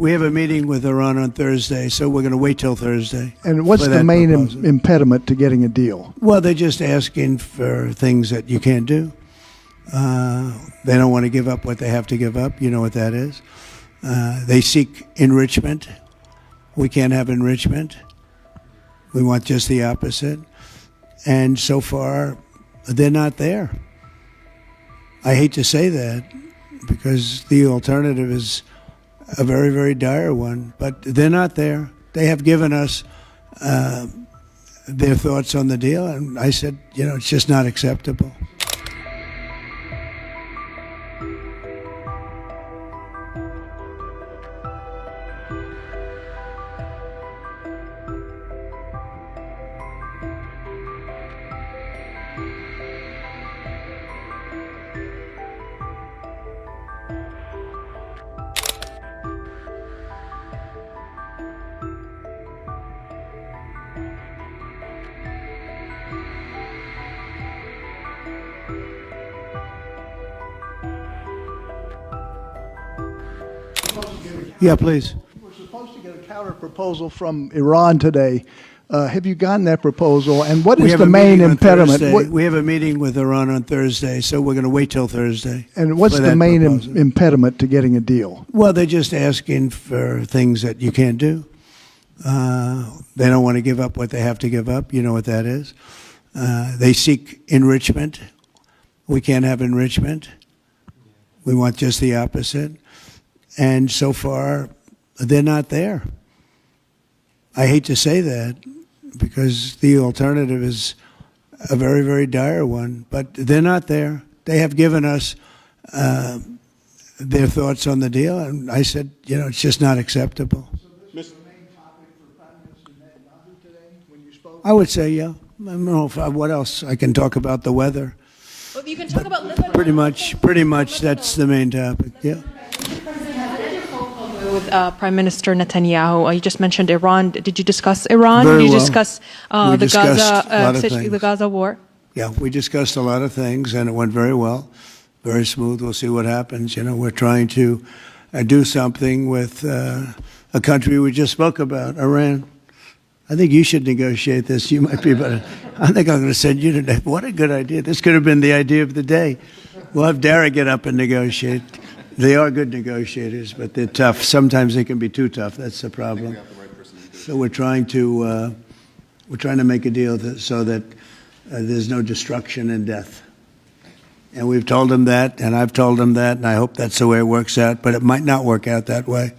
We have a meeting with Iran on Thursday, so we're going to wait till Thursday. And what's for the that main proposal. impediment to getting a deal? Well, they're just asking for things that you can't do. They don't want to give up what they have to give up. You know what that is. They seek enrichment. We can't have enrichment. We want just the opposite. And so far, they're not there. I hate to say that because the alternative is a very, very dire one, but they're not there. They have given us their thoughts on the deal, and I said, it's just not acceptable. Yeah, please. We're supposed to get a counter proposal from Iran today. Have you gotten that proposal? And what is the main impediment? We have a meeting with Iran on Thursday, so we're going to wait till Thursday. And what's for the that main proposal. impediment to getting a deal? Well, they're just asking for things that you can't do. They don't want to give up what they have to give up. You know what that is. They seek enrichment. We can't have enrichment. We want just the opposite. And so far, they're not there. I hate to say that because the alternative is a very, very dire one, but they're not there. They have given us their thoughts on the deal, and I said, it's just not acceptable. So this is the main topic for Prime Minister Netanyahu today when you spoke? I would say, yeah. I don't know what else. I can talk about the weather. Well, you can talk about Lebanon. Pretty much that's the main topic, yeah. With Prime Minister Netanyahu, you just mentioned Iran. Did you discuss Iran? Very Did you well. discuss We discussed a lot of the things. Gaza war? Yeah, we discussed a lot of things, and it went very well, very smooth. We'll see what happens. We're trying to do something with a country we just spoke about, Iran. I think you should negotiate this. You might be better. I think I'm going to send you today. What a good idea. This could have been the idea of the day. We'll have Dara get up and negotiate. They are good negotiators, but they're tough. Sometimes they can be too tough. That's the problem. So we're trying to make a deal so that there's no destruction and death. And we've told them that, and I've told them that, and I hope that's the way it works out. But it might not work out that way.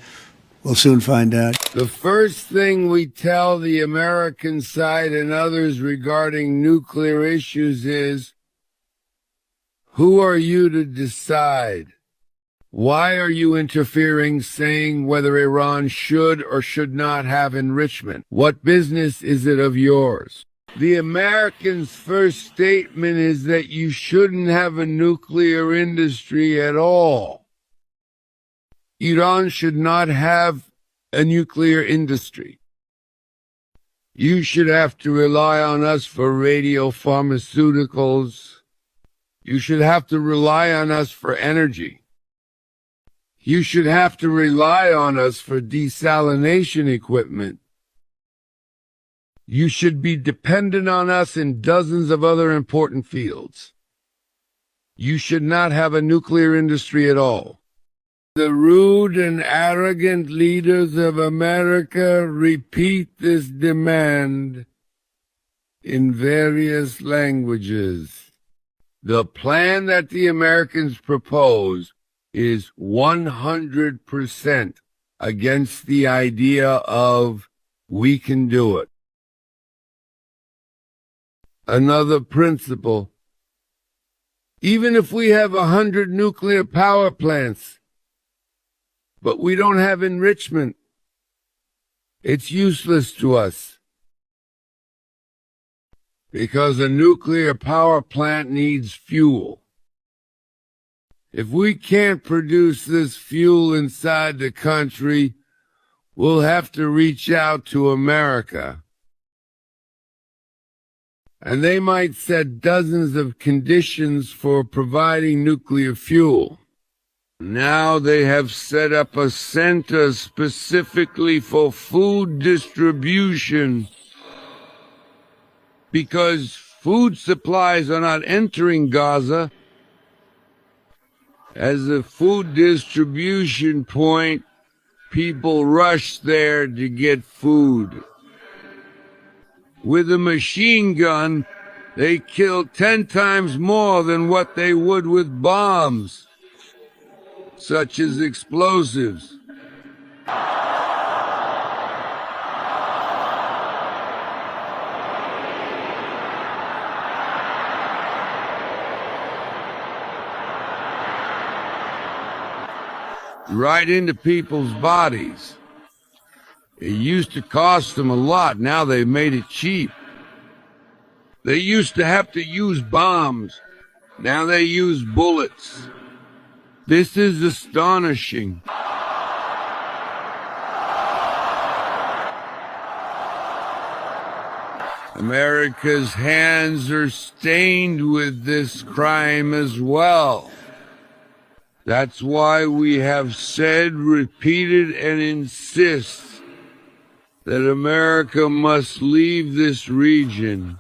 We'll soon find out. The first thing we tell the American side and others regarding nuclear issues is, who are you to decide? Why are you interfering, saying whether Iran should or should not have enrichment? What business is it of yours? The Americans' first statement is that you shouldn't have a nuclear industry at all. Iran should not have a nuclear industry. You should have to rely on us for radiopharmaceuticals. You should have to rely on us for energy. You should have to rely on us for desalination equipment. You should be dependent on us in dozens of other important fields. You should not have a nuclear industry at all. The rude and arrogant leaders of America repeat this demand in various languages. The plan that the Americans propose is 100% against the idea of we can do it. Another principle. Even if we have 100 nuclear power plants, but we don't have enrichment, it's useless to us. Because a nuclear power plant needs fuel. If we can't produce this fuel inside the country, we'll have to reach out to America. And they might set dozens of conditions for providing nuclear fuel. Now they have set up a center specifically for food distribution because food supplies are not entering Gaza. As a food distribution point, people rush there to get food. With a machine gun, they kill 10 times more than what they would with bombs, such as explosives. Right into people's bodies. It used to cost them a lot, now they've made it cheap. They used to have to use bombs, now they use bullets. This is astonishing. America's hands are stained with this crime as well. That's why we have said, repeated, and insist that America must leave this region.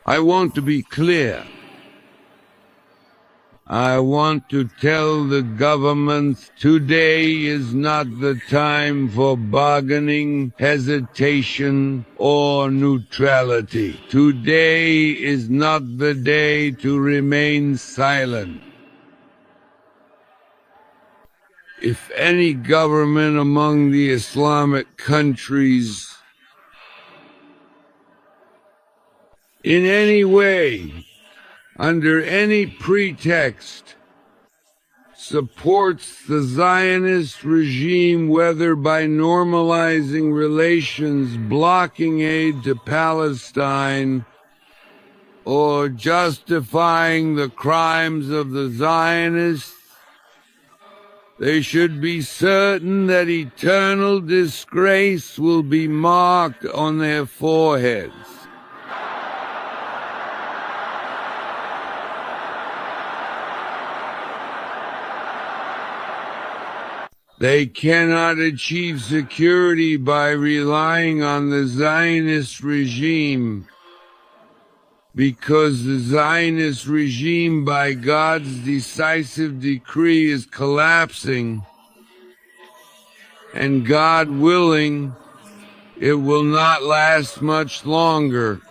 I want to be clear. I want to tell the government today is not the time for bargaining, hesitation, or neutrality. Today is not the day to remain silent. If any government among the Islamic countries in any way, under any pretext, supports the Zionist regime, whether by normalizing relations, blocking aid to Palestine, or justifying the crimes of the Zionists, they should be certain that eternal disgrace will be marked on their foreheads. They cannot achieve security by relying on the Zionist regime, because the Zionist regime, by God's decisive decree, is collapsing, and God willing, it will not last much longer.